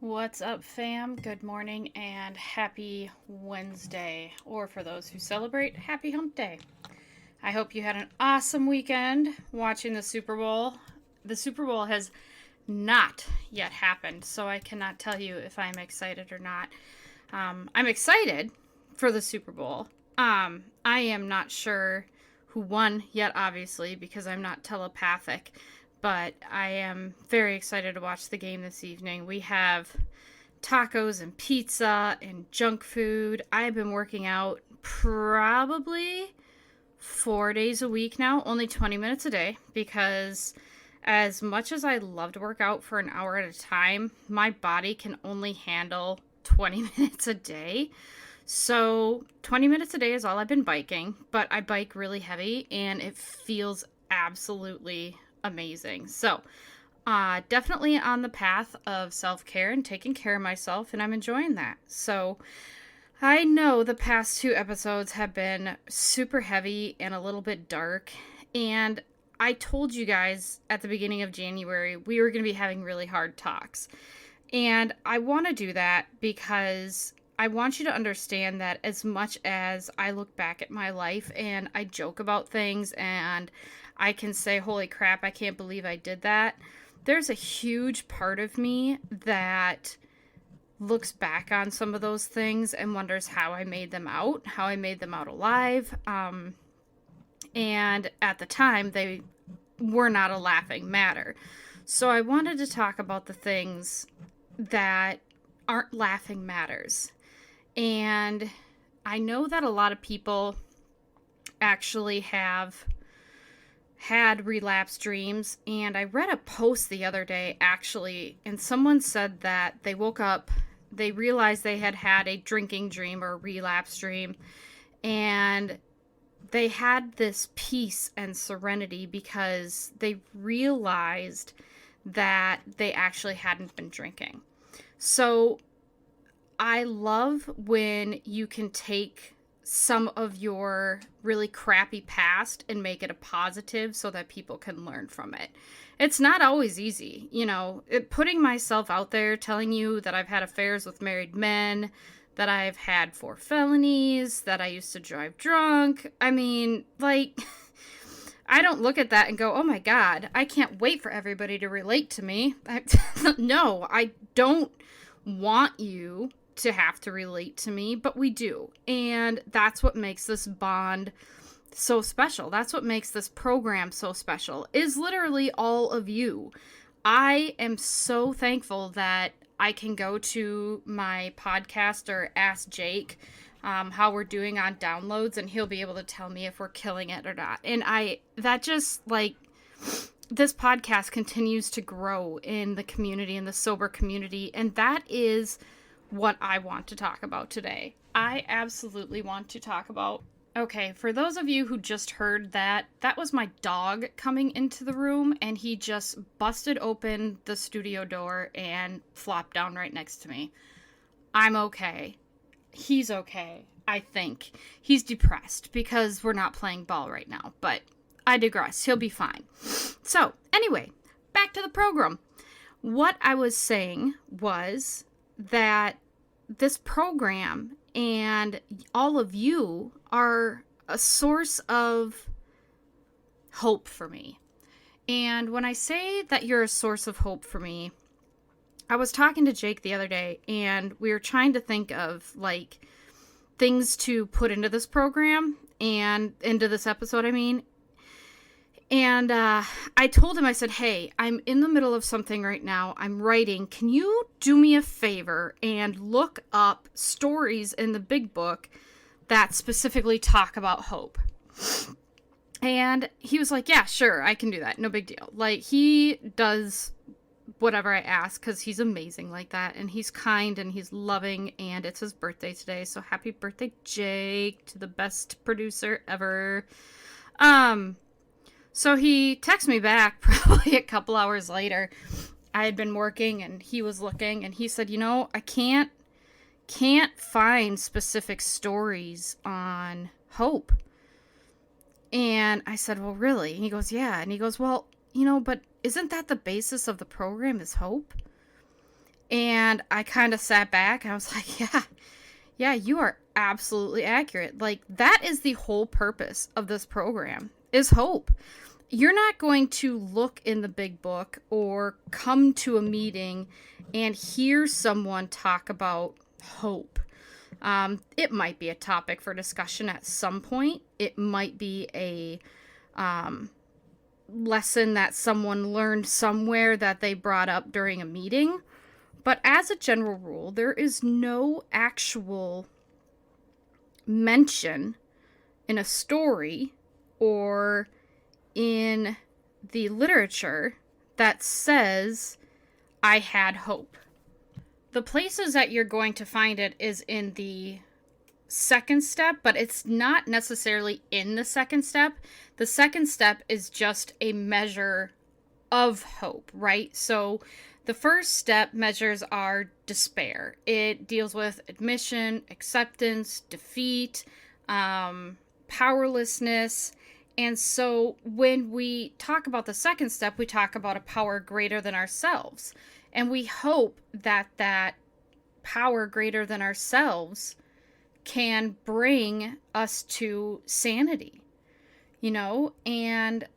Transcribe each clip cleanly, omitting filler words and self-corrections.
What's up, fam? Good morning and happy Wednesday. Or for those who celebrate, happy hump day. I hope you had an awesome weekend watching the Super Bowl. The Super Bowl has not yet happened, so I cannot tell you if I'm excited or not. I'm excited for the Super Bowl. I am not sure who won yet, obviously, because I'm not telepathic, but I am very excited to watch the game this evening. We have tacos and pizza and junk food. I've been working out probably 4 days a week now, only 20 minutes a day, because as much as I love to work out for an hour at a time, my body can only handle 20 minutes a day. So 20 minutes a day is all I've been biking, but I bike really heavy and it feels absolutely amazing. So definitely on the path of self-care and taking care of myself, and I'm enjoying that. So I know the past two episodes have been super heavy and a little bit dark, and I told you guys at the beginning of January we were going to be having really hard talks. And I want to do that because I want you to understand that as much as I look back at my life and I joke about things and I can say, holy crap, I can't believe I did that, there's a huge part of me that looks back on some of those things and wonders how I made them out, how I made them out alive. And at the time, they were not a laughing matter. So I wanted to talk about the things that aren't laughing matters. And I know that a lot of people actually have had relapse dreams, and I read a post the other day actually, and someone said that they woke up, they realized they had had a drinking dream or a relapse dream, and they had this peace and serenity because they realized that they actually hadn't been drinking. So I love when you can take some of your really crappy past and make it a positive so that people can learn from it. It's not always easy, putting myself out there, telling you that I've had affairs with married men, that I've had 4 felonies, that I used to drive drunk. I mean, I don't look at that and go, oh my God, I can't wait for everybody to relate to me. No, I don't want you to have to relate to me, but we do. And that's what makes this bond so special. That's what makes this program so special, is literally all of you. I am so thankful that I can go to my podcast or ask Jake how we're doing on downloads, and he'll be able to tell me if we're killing it or not. And this podcast continues to grow in the community, in the sober community, and that is what I want to talk about today. I absolutely want to talk about. Okay, for those of you who just heard that, that was my dog coming into the room, and he just busted open the studio door and flopped down right next to me. I'm okay. He's okay, I think. He's depressed because we're not playing ball right now, but I digress. He'll be fine. So, anyway, back to the program. What I was saying was that this program and all of you are a source of hope for me. And when I say that you're a source of hope for me, I was talking to Jake the other day, and we were trying to think of things to put into this program and into this episode, And I told him, I said, hey, I'm in the middle of something right now. I'm writing. Can you do me a favor and look up stories in the big book that specifically talk about hope? And he was like, yeah, sure, I can do that. No big deal. He does whatever I ask because he's amazing like that. And he's kind and he's loving. And it's his birthday today. So happy birthday, Jake, to the best producer ever. So he texted me back probably a couple hours later. I had been working and he was looking, and he said, I can't find specific stories on hope. And I said, well, really? And he goes, yeah. And he goes, well, but isn't that the basis of the program, is hope? And I kind of sat back and I was like, yeah, you are absolutely accurate. Like, that is the whole purpose of this program, is hope. You're not going to look in the big book or come to a meeting and hear someone talk about hope. It might be a topic for discussion at some point. It might be a lesson that someone learned somewhere that they brought up during a meeting. But as a general rule, there is no actual mention in a story or in the literature that says, I had hope. The places that you're going to find it is in the second step, but it's not necessarily in the second step. The second step is just a measure of hope, right? So the first step measures our despair. It deals with admission, acceptance, defeat, powerlessness. And so when we talk about the second step, we talk about a power greater than ourselves. And we hope that that power greater than ourselves can bring us to sanity, and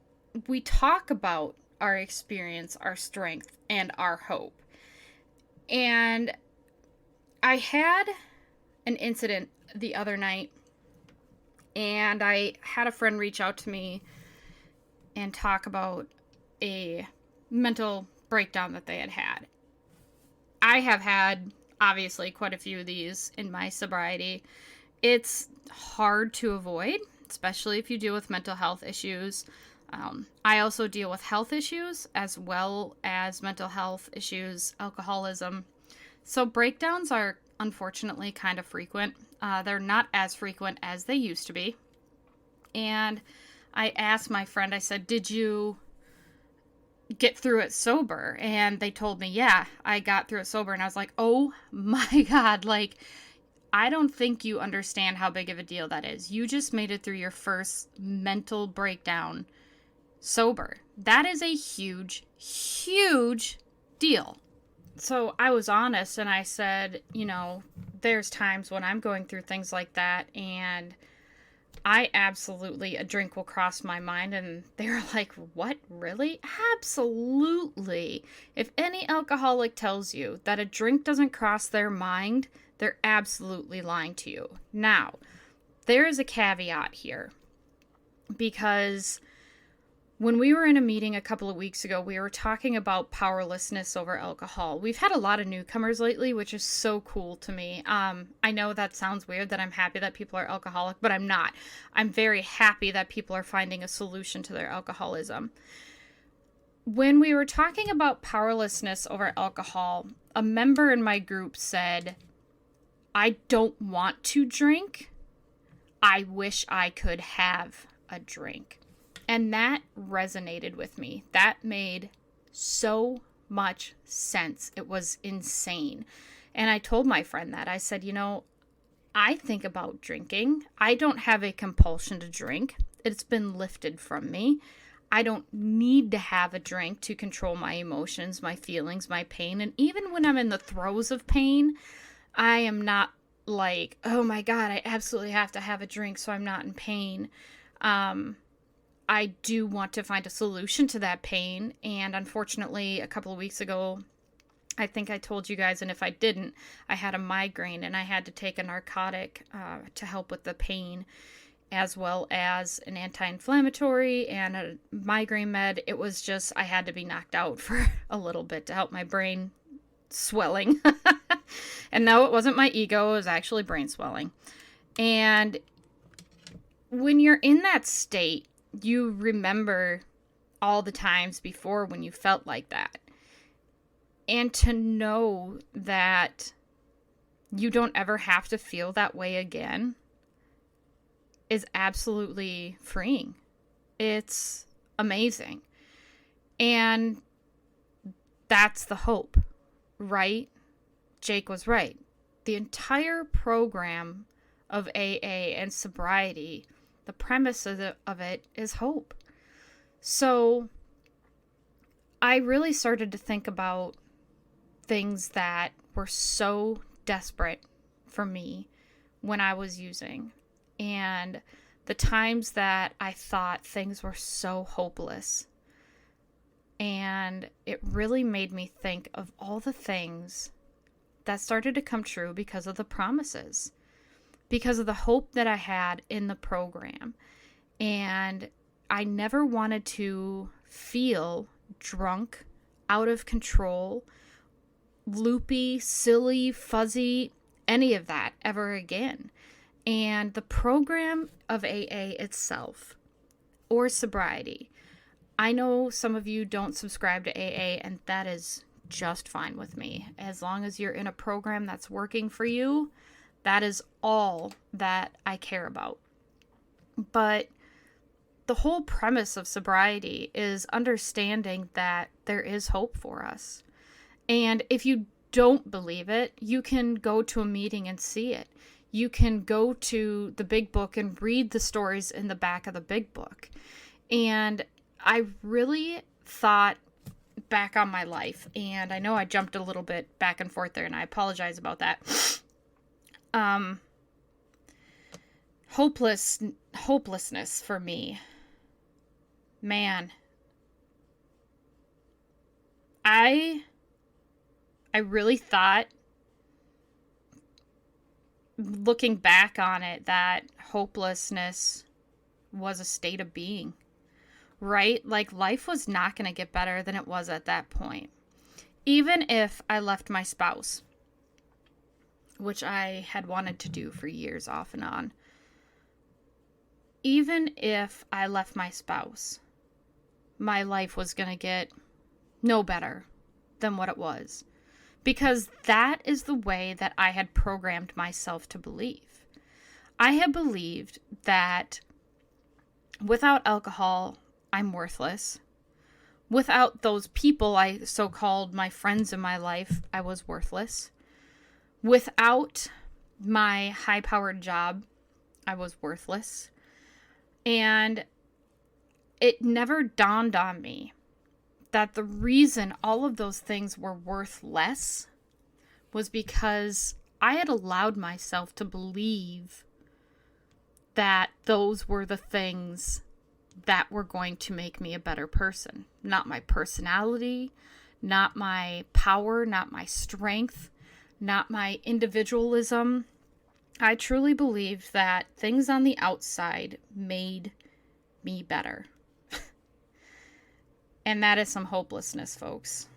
we talk about our experience, our strength, and our hope. And I had an incident the other night, and I had a friend reach out to me and talk about a mental breakdown that they had. I have had, obviously, quite a few of these in my sobriety. It's hard to avoid, especially if you deal with mental health issues. I also deal with health issues as well as mental health issues, alcoholism. So breakdowns are unfortunately kind of frequent. They're not as frequent as they used to be. And I asked my friend, I said, did you get through it sober? And they told me, yeah, I got through it sober. And I was like, oh my God, like, I don't think you understand how big of a deal that is. You just made it through your first mental breakdown sober. That is a huge, huge deal. So I was honest and I said, there's times when I'm going through things like that and a drink will cross my mind. And they're like, what, really? Absolutely. If any alcoholic tells you that a drink doesn't cross their mind, they're absolutely lying to you. Now, there is a caveat here, because when we were in a meeting a couple of weeks ago, we were talking about powerlessness over alcohol. We've had a lot of newcomers lately, which is so cool to me. I know that sounds weird that I'm happy that people are alcoholic, but I'm not. I'm very happy that people are finding a solution to their alcoholism. When we were talking about powerlessness over alcohol, a member in my group said, I don't want to drink. I wish I could have a drink. And that resonated with me. That made so much sense. It was insane. And I told my friend that. I said, I think about drinking. I don't have a compulsion to drink. It's been lifted from me. I don't need to have a drink to control my emotions, my feelings, my pain. And even when I'm in the throes of pain, I am not like, oh my God, I absolutely have to have a drink so I'm not in pain. I do want to find a solution to that pain. And unfortunately, a couple of weeks ago, I think I told you guys, and if I didn't, I had a migraine and I had to take a narcotic to help with the pain, as well as an anti-inflammatory and a migraine med. It was just, I had to be knocked out for a little bit to help my brain swelling. And no, it wasn't my ego, it was actually brain swelling. And when you're in that state, you remember all the times before when you felt like that. And to know that you don't ever have to feel that way again is absolutely freeing. It's amazing. And that's the hope, right? Jake was right. The entire program of AA and sobriety, the premise of it is hope. So I really started to think about things that were so desperate for me when I was using, and the times that I thought things were so hopeless. And it really made me think of all the things that started to come true because of the promises, because of the hope that I had in the program. And I never wanted to feel drunk, out of control, loopy, silly, fuzzy, any of that ever again. And the program of AA itself, or sobriety, I know some of you don't subscribe to AA, and that is just fine with me. As long as you're in a program that's working for you, that is all that I care about. But the whole premise of sobriety is understanding that there is hope for us. And if you don't believe it, you can go to a meeting and see it. You can go to the big book and read the stories in the back of the big book. And I really thought back on my life, and I know I jumped a little bit back and forth there, and I apologize about that. Hopelessness for me. Man, I really thought, looking back on it, that hopelessness was a state of being, right? Like, life was not going to get better than it was at that point. Even if I left my spouse, which I had wanted to do for years off and on. Even if I left my spouse, my life was going to get no better than what it was. Because that is the way that I had programmed myself to believe. I had believed that without alcohol, I'm worthless. Without those people I so-called my friends in my life, I was worthless. Without my high-powered job, I was worthless. And it never dawned on me that the reason all of those things were worth less was because I had allowed myself to believe that those were the things that were going to make me a better person. Not my personality, not my power, not my strength, not my individualism. I truly believed that things on the outside made me better. And that is some hopelessness, folks.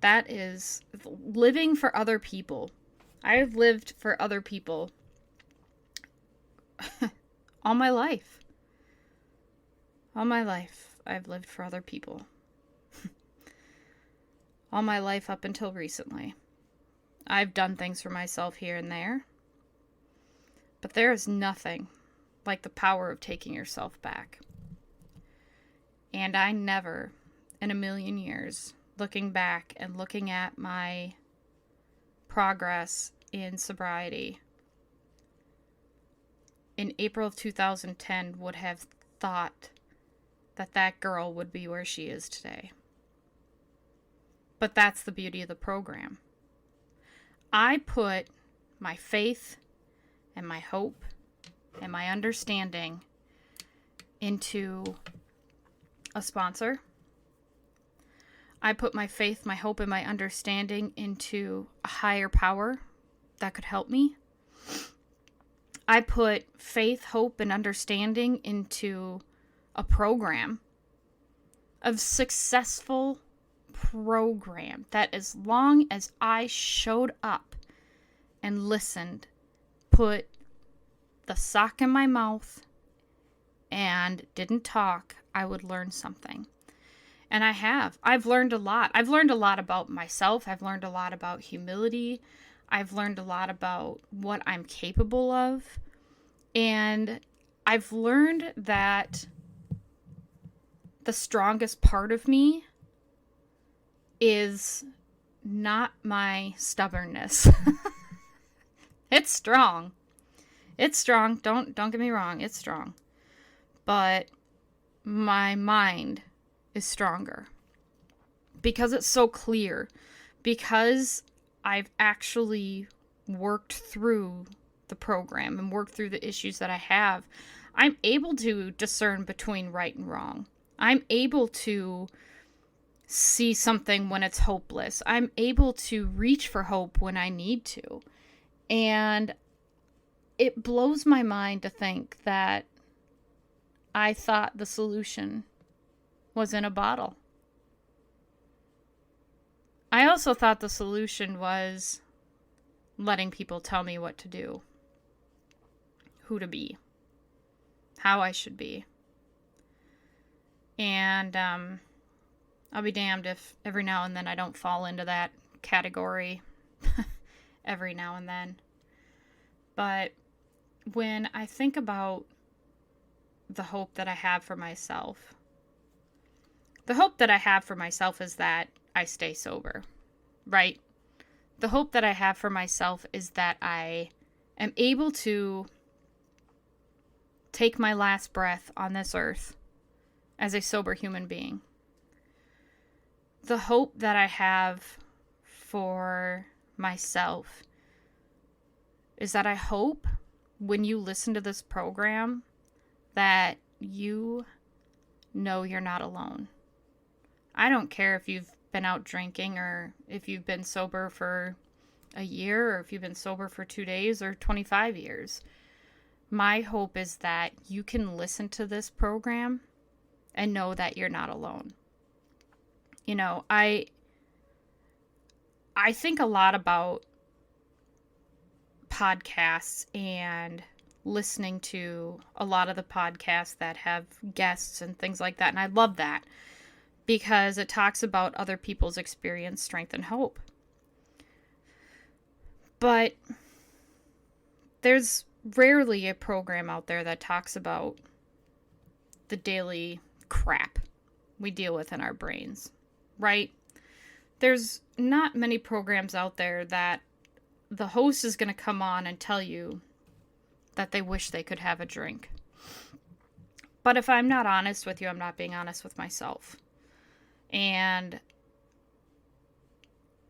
That is living for other people. I have lived for other people all my life. All my life, I've lived for other people. All my life up until recently. I've done things for myself here and there. But there is nothing like the power of taking yourself back. And I never, in a million years, looking back and looking at my progress in sobriety, in April of 2010, would have thought that that girl would be where she is today. But that's the beauty of the program. I put my faith and my hope and my understanding into a sponsor. I put my faith, my hope, and my understanding into a higher power that could help me. I put faith, hope, and understanding into a program, a successful program that, as long as I showed up and listened, put the sock in my mouth and didn't talk, I would learn something. And I have. I've learned a lot. I've learned a lot about myself. I've learned a lot about humility. I've learned a lot about what I'm capable of. And I've learned that the strongest part of me is not my stubbornness. It's strong. It's strong. Don't get me wrong. It's strong. But my mind is stronger because it's so clear, because I've actually worked through the program and worked through the issues that I have, I'm able to discern between right and wrong. I'm able to see something when it's hopeless. I'm able to reach for hope when I need to. And it blows my mind to think that I thought the solution was in a bottle. I also thought the solution was letting people tell me what to do, who to be, how I should be. And I'll be damned if every now and then I don't fall into that category every now and then. But when I think about the hope that I have for myself, the hope that I have for myself is that I stay sober, right? The hope that I have for myself is that I am able to take my last breath on this earth as a sober human being. The hope that I have for myself is that I hope when you listen to this program that you know you're not alone. I don't care if you've been out drinking or if you've been sober for a year or if you've been sober for 2 days or 25 years. My hope is that you can listen to this program and know that you're not alone. You know, I think a lot about podcasts and listening to a lot of the podcasts that have guests and things like that. And I love that because it talks about other people's experience, strength, and hope. But there's rarely a program out there that talks about the daily crap we deal with in our brains, right? There's not many programs out there that the host is going to come on and tell you that they wish they could have a drink. But if I'm not honest with you, I'm not being honest with myself. And,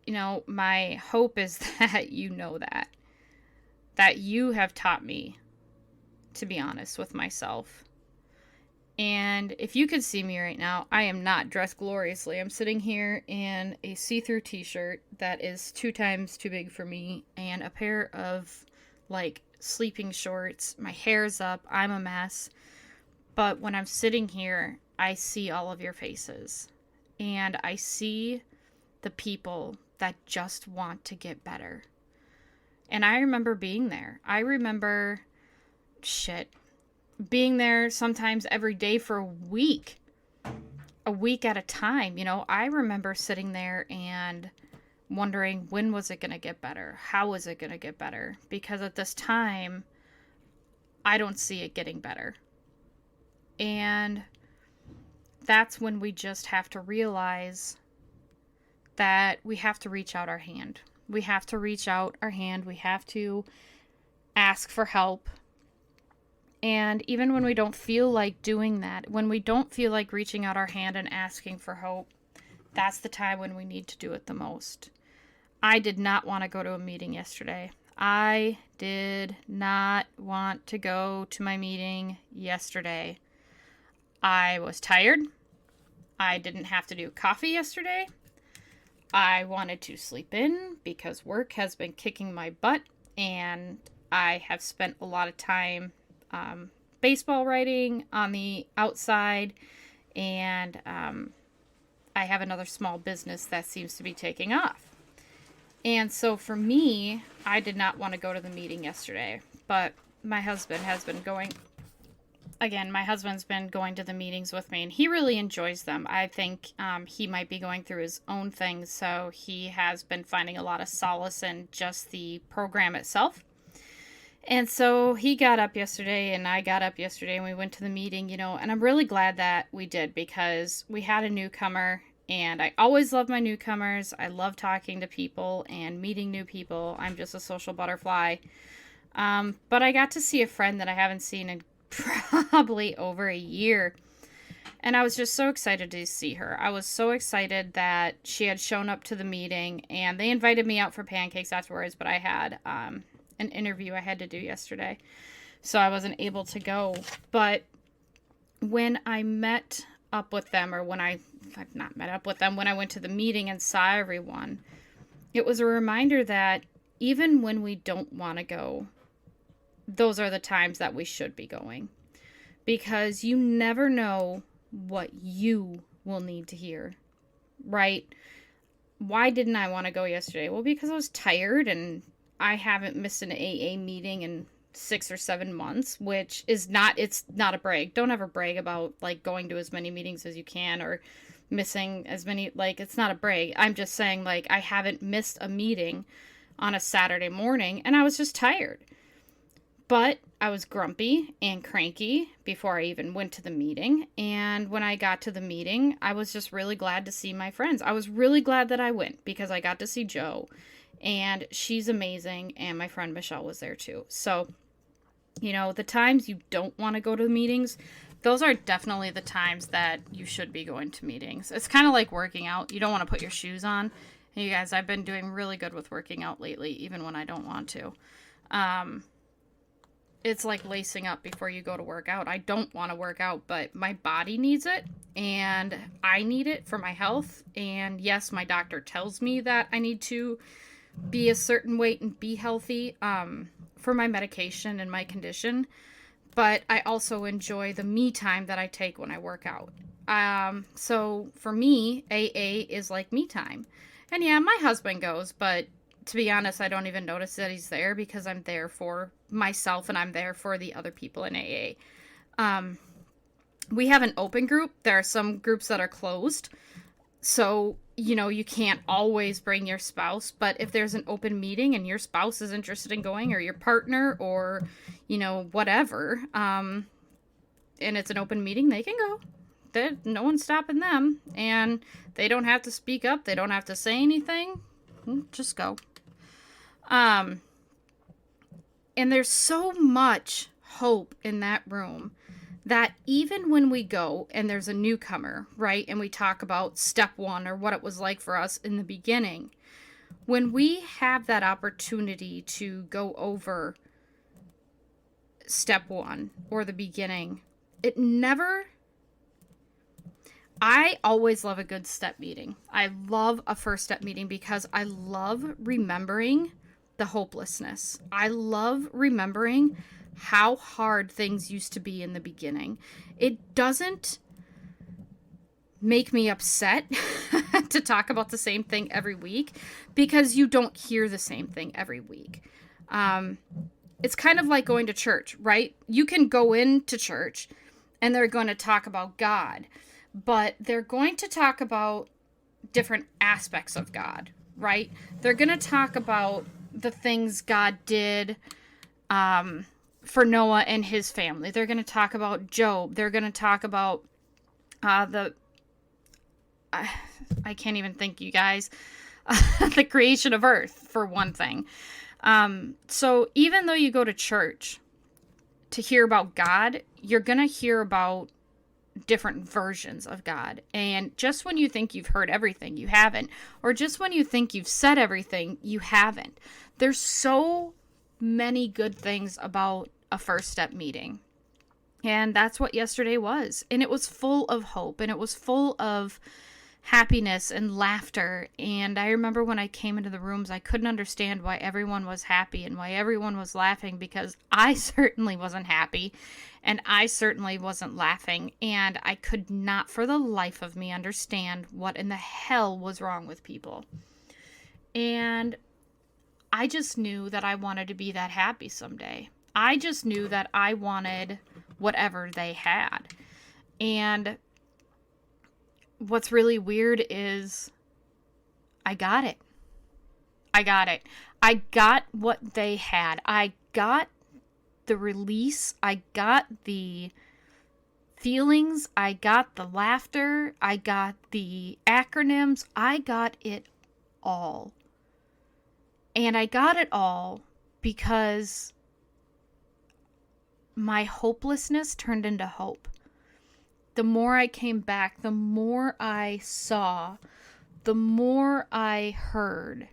you know, my hope is that you know that you have taught me to be honest with myself. And if you could see me right now, I am not dressed gloriously. I'm sitting here in a see-through t-shirt that is 2 times too big for me and a pair of, like, sleeping shorts. My hair's up. I'm a mess. But when I'm sitting here, I see all of your faces. And I see the people that just want to get better. And I remember being there. I remember, being there sometimes every day for a week at a time. You know, I remember sitting there and wondering, when was it going to get better? How was it going to get better? Because at this time, I don't see it getting better. And that's when we just have to realize that we have to reach out our hand. We have to reach out our hand. We have to ask for help. And even when we don't feel like doing that, when we don't feel like reaching out our hand and asking for hope, that's the time when we need to do it the most. I did not want to go to a meeting yesterday. I did not want to go to my meeting yesterday. I was tired. I didn't have to do coffee yesterday. I wanted to sleep in because work has been kicking my butt, and I have spent a lot of time baseball writing on the outside, and I have another small business that seems to be taking off. And so for me, I did not want to go to the meeting yesterday, but my husband has been going. Again, my husband's been going to the meetings with me, and he really enjoys them. I think he might be going through his own things, so he has been finding a lot of solace in just the program itself. And so he got up yesterday, and I got up yesterday, and we went to the meeting, you know, and I'm really glad that we did because we had a newcomer, and I always love my newcomers. I love talking to people and meeting new people. I'm just a social butterfly. But I got to see a friend that I haven't seen in probably over a year. And I was just so excited to see her. I was so excited that she had shown up to the meeting, and they invited me out for pancakes afterwards, but I had an interview I had to do yesterday, so I wasn't able to go. But when I met up with them, or I've not met up with them, when I went to the meeting and saw everyone, it was a reminder that even when we don't want to go, those are the times that we should be going. Because you never know what you will need to hear, right? Why didn't I want to go yesterday? Well, because I was tired and I haven't missed an AA meeting in 6 or 7 months, which is not, it's not a brag. Don't ever brag about like going to as many meetings as you can or missing as many, like it's not a brag. I'm just saying like I haven't missed a meeting on a Saturday morning and I was just tired. But I was grumpy and cranky before I even went to the meeting. And when I got to the meeting, I was just really glad to see my friends. I was really glad that I went because I got to see Jo. And she's amazing. And my friend Michelle was there too. So, you know, the times you don't want to go to the meetings, those are definitely the times that you should be going to meetings. It's kind of like working out. You don't want to put your shoes on. And you guys, I've been doing really good with working out lately, even when I don't want to. It's like lacing up before you go to work out. I don't want to work out, but my body needs it and I need it for my health. And yes, my doctor tells me that I need to be a certain weight and be healthy for my medication and my condition. But I also enjoy the me time that I take when I work out. So for me, AA is like me time. And yeah, my husband goes, but to be honest, I don't even notice that he's there because I'm there for myself and I'm there for the other people in AA. We have an open group. There are some groups that are closed. So, you know, you can't always bring your spouse, but if there's an open meeting and your spouse is interested in going or your partner or, you know, whatever, and it's an open meeting, they can go. No one's stopping them and they don't have to speak up. They don't have to say anything. Just go. And there's so much hope in that room that even when we go and there's a newcomer, right, and we talk about step one or what it was like for us in the beginning, when we have that opportunity to go over step one or the beginning, I always love a good step meeting. I love a first step meeting because I love remembering the hopelessness. I love remembering how hard things used to be in the beginning. It doesn't make me upset to talk about the same thing every week because you don't hear the same thing every week. It's kind of like going to church, right? You can go into church and they're going to talk about God, but they're going to talk about different aspects of God, right? They're going to talk about the things God did for Noah and his family. They're going to talk about Job. They're going to talk about I can't even think, you guys, the creation of earth, for one thing. So even though you go to church to hear about God, you're going to hear about different versions of God. And just when you think you've heard everything, you haven't. Or just when you think you've said everything, you haven't. There's so many good things about a first step meeting. And that's what yesterday was. And it was full of hope and it was full of happiness and laughter. And I remember when I came into the rooms, I couldn't understand why everyone was happy and why everyone was laughing, because I certainly wasn't happy and I certainly wasn't laughing. And I could not for the life of me understand what in the hell was wrong with people. And I just knew that I wanted to be that happy someday. I just knew that I wanted whatever they had. And what's really weird is I got it. I got what they had. I got the release. I got the feelings. I got the laughter. I got the acronyms. I got it all. And I got it all because my hopelessness turned into hope. the more I came back, the more I saw, the more I heard,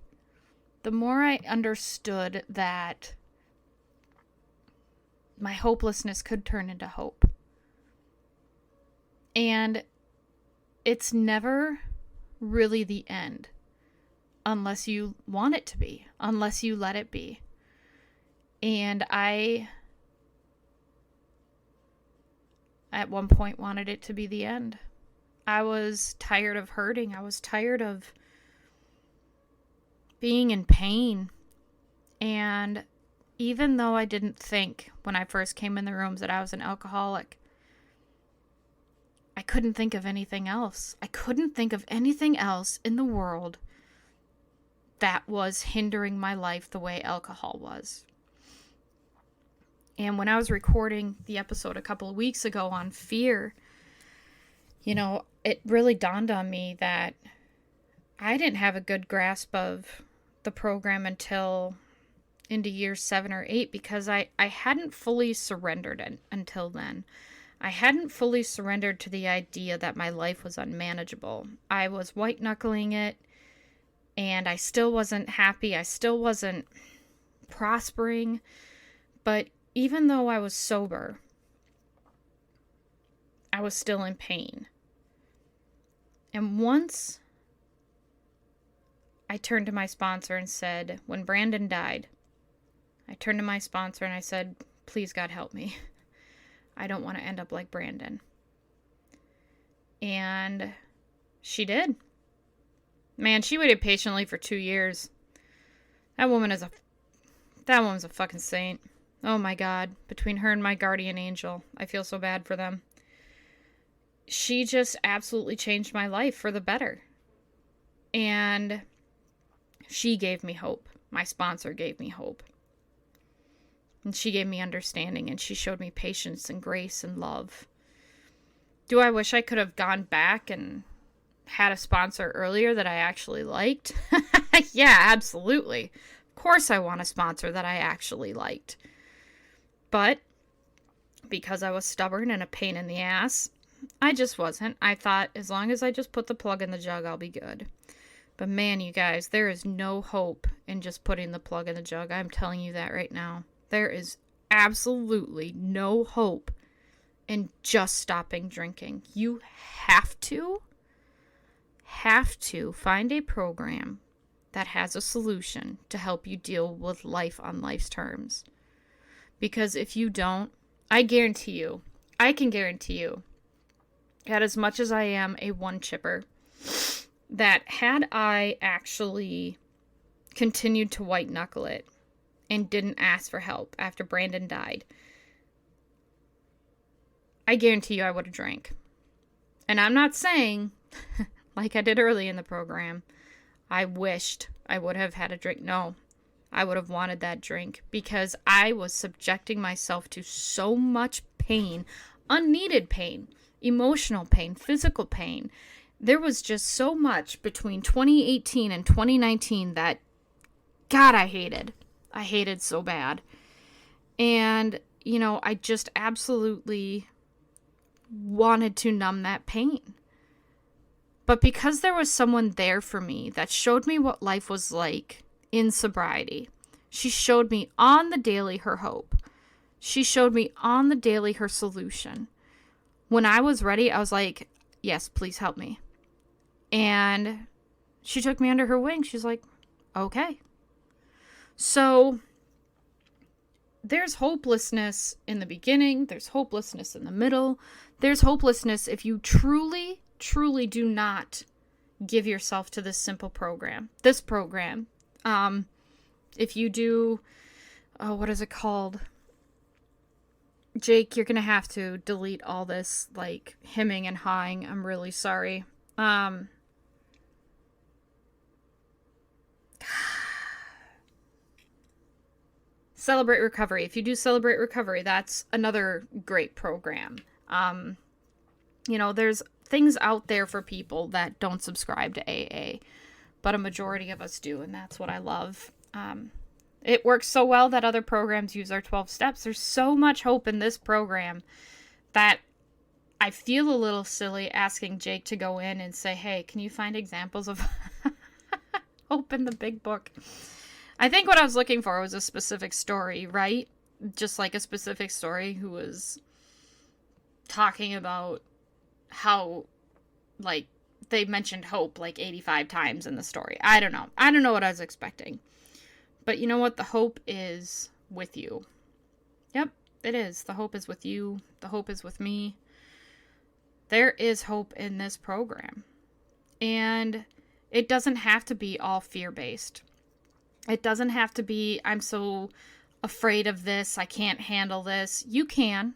the more I understood that my hopelessness could turn into hope. And it's never really the end unless you want it to be, unless you let it be. And I, at one point, wanted it to be the end. I was tired of hurting. I was tired of being in pain. And even though I didn't think when I first came in the rooms that I was an alcoholic, I couldn't think of anything else. I couldn't think of anything else in the world that was hindering my life the way alcohol was. And when I was recording the episode a couple of weeks ago on fear, it really dawned on me that I didn't have a good grasp of the program until into year 7 or 8 because I hadn't fully surrendered until then. I hadn't fully surrendered to the idea that my life was unmanageable. I was white-knuckling it, and I still wasn't happy. I still wasn't prospering. But even though I was sober, I was still in pain. And once I turned to my sponsor and said, when Brandon died, I turned to my sponsor and I said, please God help me. I don't want to end up like Brandon. And she did. Man, she waited patiently for 2 years. That woman's a fucking saint. Oh my God. Between her and my guardian angel, I feel so bad for them. She just absolutely changed my life for the better. And she gave me hope. My sponsor gave me hope. And she gave me understanding, and she showed me patience and grace and love. Do I wish I could have gone back and had a sponsor earlier that I actually liked? Yeah, absolutely. Of course I want a sponsor that I actually liked. But because I was stubborn and a pain in the ass, I just wasn't. I thought as long as I just put the plug in the jug, I'll be good. But man, you guys, there is no hope in just putting the plug in the jug. I'm telling you that right now. There is absolutely no hope in just stopping drinking. You have to find a program that has a solution to help you deal with life on life's terms. Because if you don't, I can guarantee you, that as much as I am a one chipper, that had I actually continued to white knuckle it and didn't ask for help after Brandon died, I guarantee you I would have drank. And I'm not saying, like I did early in the program, I wished I would have had a drink. No, I would have wanted that drink because I was subjecting myself to so much pain, unneeded pain, emotional pain, physical pain. There was just so much between 2018 and 2019 that, God, I hated. I hated so bad. And, I just absolutely wanted to numb that pain. But because there was someone there for me that showed me what life was like in sobriety, she showed me on the daily her hope. She showed me on the daily her solution. When I was ready, I was like, yes, please help me. And she took me under her wing. She's like, okay. So there's hopelessness in the beginning. There's hopelessness in the middle. There's hopelessness if you truly, truly do not give yourself to this simple program. This program. If you do, what is it called? Jake, you're going to have to delete all this, hemming and hawing. I'm really sorry. Celebrate Recovery. If you do Celebrate Recovery, that's another great program. There's things out there for people that don't subscribe to AA, but a majority of us do, and that's what I love. It works so well that other programs use our 12 steps. There's so much hope in this program that I feel a little silly asking Jake to go in and say, hey, can you find examples of hope in the big book? I think what I was looking for was a specific story, right? Just like a specific story who was talking about how, like, they mentioned hope like 85 times in the story. I don't know. I don't know what I was expecting. But you know what? The hope is with you. Yep, it is. The hope is with you. The hope is with me. There is hope in this program. And it doesn't have to be all fear-based. It doesn't have to be, I'm so afraid of this, I can't handle this. You can.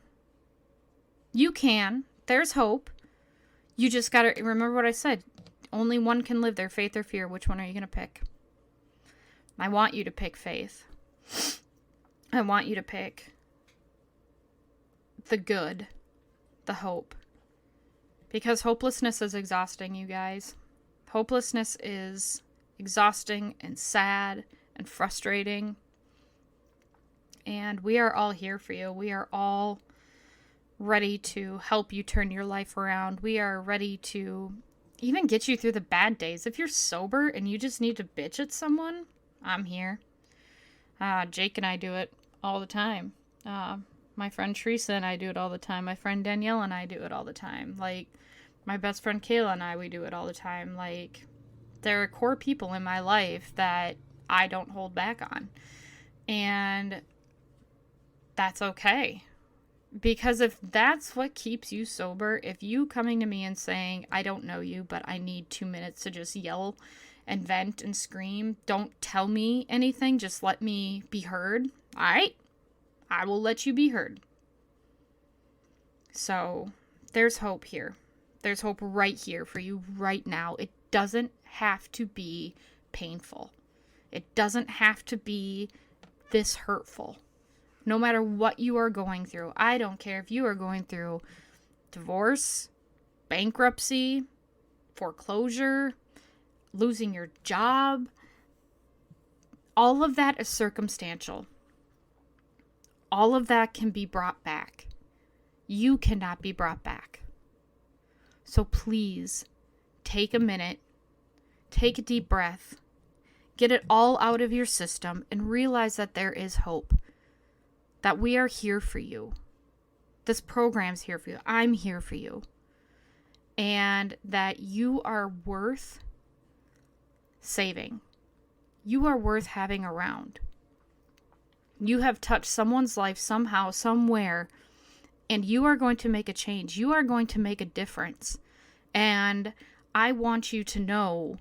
You can. There's hope. You just gotta remember what I said. Only one can live there, faith or fear. Which one are you gonna pick? I want you to pick faith. I want you to pick the good, the hope. Because hopelessness is exhausting, you guys. Hopelessness is exhausting and sad and frustrating. And we are all here for you. We are all ready to help you turn your life around. We are ready to even get you through the bad days. If you're sober and you just need to bitch at someone, I'm here. Jake and I do it all the time. My friend Teresa and I do it all the time. My friend Danielle and I do it all the time. Like, my best friend Kayla and I, we do it all the time. Like, there are core people in my life that I don't hold back on. And that's okay. Because if that's what keeps you sober, if you coming to me and saying, I don't know you, but I need 2 minutes to just yell and vent and scream, don't tell me anything, just let me be heard. All right? I will let you be heard. So there's hope here. There's hope right here for you right now. It doesn't have to be painful. It doesn't have to be this hurtful. No matter what you are going through, I don't care if you are going through divorce, bankruptcy, foreclosure, losing your job. All of that is circumstantial. All of that can be brought back. You cannot be brought back. So please, take a minute, take a deep breath, get it all out of your system, and realize that there is hope. That we are here for you. This program's here for you. I'm here for you. And that you are worth saving. You are worth having around. You have touched someone's life somehow, somewhere, and you are going to make a change. You are going to make a difference. And I want you to know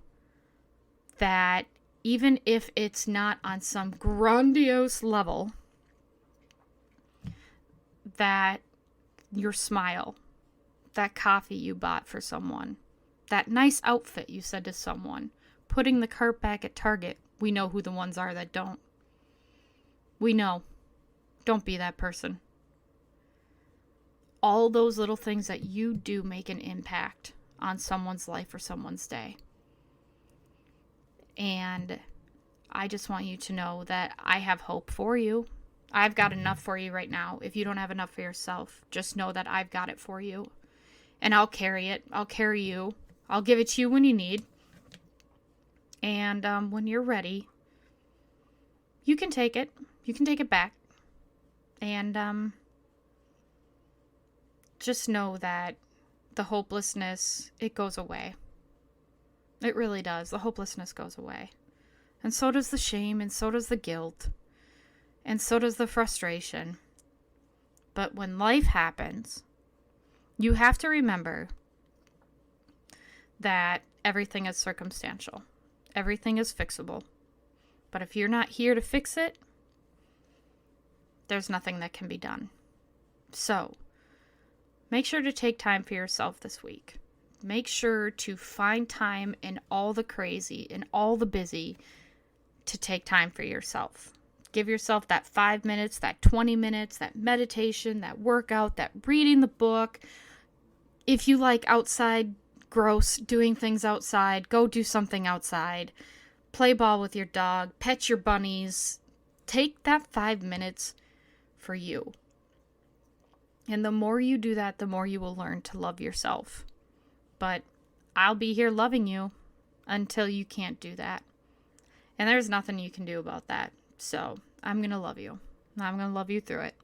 that even if it's not on some grandiose level, that your smile, that coffee you bought for someone, that nice outfit you said to someone, putting the cart back at Target, we know who the ones are that don't. We know. Don't be that person. All those little things that you do make an impact on someone's life or someone's day. And I just want you to know that I have hope for you. I've got enough for you right now. If you don't have enough for yourself, just know that I've got it for you. And I'll carry it. I'll carry you. I'll give it to you when you need. And when you're ready, you can take it. You can take it back. And just know that the hopelessness, it goes away. It really does. The hopelessness goes away. And so does the shame, and so does the guilt. And so does the frustration. But when life happens, you have to remember that everything is circumstantial. Everything is fixable. But if you're not here to fix it, there's nothing that can be done. So, make sure to take time for yourself this week. Make sure to find time in all the crazy, in all the busy, to take time for yourself. Give yourself that 5 minutes, that 20 minutes, that meditation, that workout, that reading the book. If you like outside gross, doing things outside, go do something outside. Play ball with your dog, pet your bunnies. Take that 5 minutes for you. And the more you do that, the more you will learn to love yourself. But I'll be here loving you until you can't do that. And there's nothing you can do about that. So I'm going to love you. I'm going to love you through it.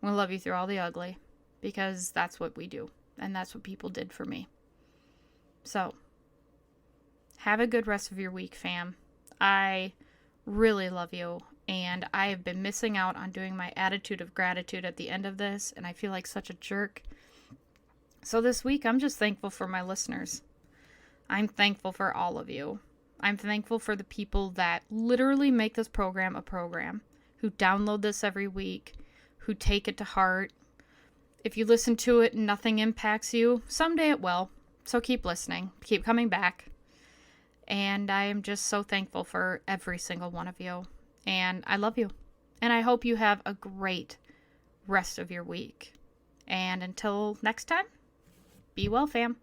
I'm going to love you through all the ugly, because that's what we do. And that's what people did for me. So have a good rest of your week, fam. I really love you. And I have been missing out on doing my attitude of gratitude at the end of this. And I feel like such a jerk. So this week, I'm just thankful for my listeners. I'm thankful for all of you. I'm thankful for the people that literally make this program a program, who download this every week, who take it to heart. If you listen to it and nothing impacts you, someday it will. So keep listening. Keep coming back. And I am just so thankful for every single one of you. And I love you. And I hope you have a great rest of your week. And until next time, be well, fam.